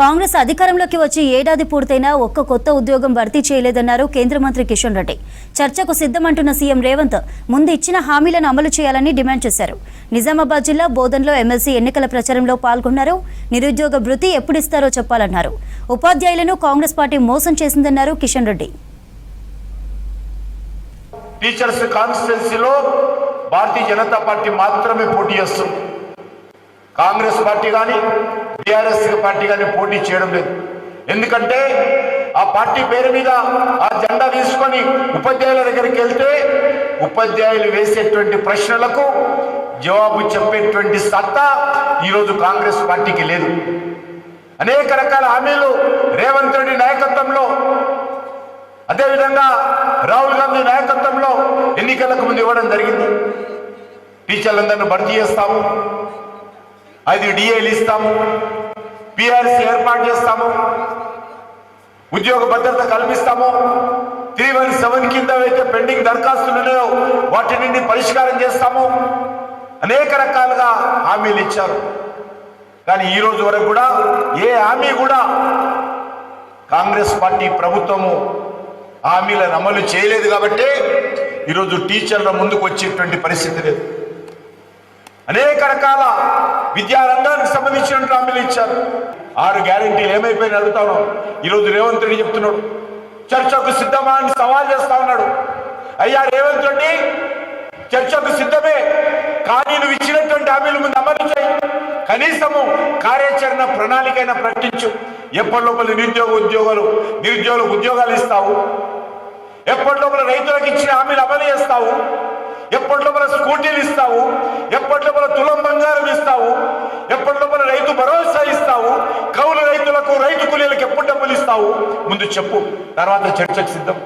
కాంగ్రెస్ అధికారంలోకి వచ్చి ఏడాది పూర్తయినా ఒక్క కొత్త ఉద్యోగం భర్తీ చేయలేదన్నారు కేంద్ర మంత్రి కిషన్ రెడ్డి. చర్చకు సిద్ధమంటున్న సీఎం రేవంత్ ముందు ఇచ్చిన హామీలను అమలు చేయాలని డిమాండ్ చేశారు. నిజామాబాద్ జిల్లా బోధన్లో ఎమ్మెల్సీ ఎన్నికల ప్రచారంలో పాల్గొన్నారు. నిరుద్యోగ భృతి ఎప్పుడిస్తారో చెప్పాలన్నారు. ఉపాధ్యాయులను కాంగ్రెస్ పార్టీ మోసం చేసిందన్నారు కిషన్ రెడ్డి. టీచర్స్ కాన్స్టిట్యున్సీలో భారతీయ జనతా పార్టీ మాత్రమే పోటీ చేస్తుంది. కాంగ్రెస్ పార్టీ కానీ టీఆర్ఎస్ పార్టీ కానీ పోటీ చేయడం లేదు. ఎందుకంటే ఆ పార్టీ పేరు మీద ఆ జెండా తీసుకొని ఉపాధ్యాయుల దగ్గరికి వెళ్తే ఉపాధ్యాయులు వేసేటువంటి ప్రశ్నలకు జవాబు చెప్పేటువంటి సత్తా ఈరోజు కాంగ్రెస్ పార్టీకి లేదు. అనేక రకాల హామీలు రేవంత్ రెడ్డి నాయకత్వంలో, అదేవిధంగా రాహుల్ గాంధీ నాయకత్వంలో ఎన్నికలకు ముందు ఇవ్వడం జరిగింది. టీచర్లందరినీ భర్తీ చేస్తాము, 5 డిఏలు ఇస్తాము, పిఆర్సీ ఏర్పాటు చేస్తాము, ఉద్యోగ భద్రత కల్పిస్తాము, 317 కింద అయితే పెండింగ్ దరఖాస్తులు ఉన్నాయో వాటిని పరిష్కారం చేస్తాము, అనేక రకాలుగా హామీలు ఇచ్చారు. కానీ ఈ రోజు వరకు కూడా ఏ హామీ కూడా కాంగ్రెస్ పార్టీ ప్రభుత్వము హామీలను అమలు చేయలేదు. కాబట్టి ఈరోజు టీచర్ల ముందుకు వచ్చేటువంటి పరిస్థితి లేదు. అనేక రకాల విద్యారంగానికి సంబంధించిన హామీలు ఇచ్చారు. 6 గ్యారెంటీలు ఏమైపోయినా అడుగుతాను. ఈరోజు రేవంత్ రెడ్డి చెప్తున్నాడు చర్చకు సిద్ధమా అని సవాల్ చేస్తా ఉన్నాడు. అయ్యా రేవంత్ రెడ్డి, చర్చకు సిద్ధమే, కానీ నువ్వు ఇచ్చినటువంటి హామీలు ముందు అమలు చేయి. కనీసము కార్యాచరణ ప్రణాళికైనా ప్రకటించు. ఎప్పటి లోపల నిరుద్యోగులకు ఉద్యోగాలు ఇస్తావు? ఎప్పటి లోపల రైతులకు ఇచ్చిన హామీలు అమలు చేస్తావు? ఎప్పటి లోపల స్కూటీలు ఇస్తావు? ఎప్పటి లోపల తులం బంగారం ఇస్తావు? ఎప్పటి లోపల రైతు భరోసా ఇస్తావు? కౌలు రైతులకు, రైతు కూలీలకు ఎప్పుడు డబ్బులు ఇస్తావు? ముందు చెప్పు, తర్వాత చర్చకు సిద్ధం.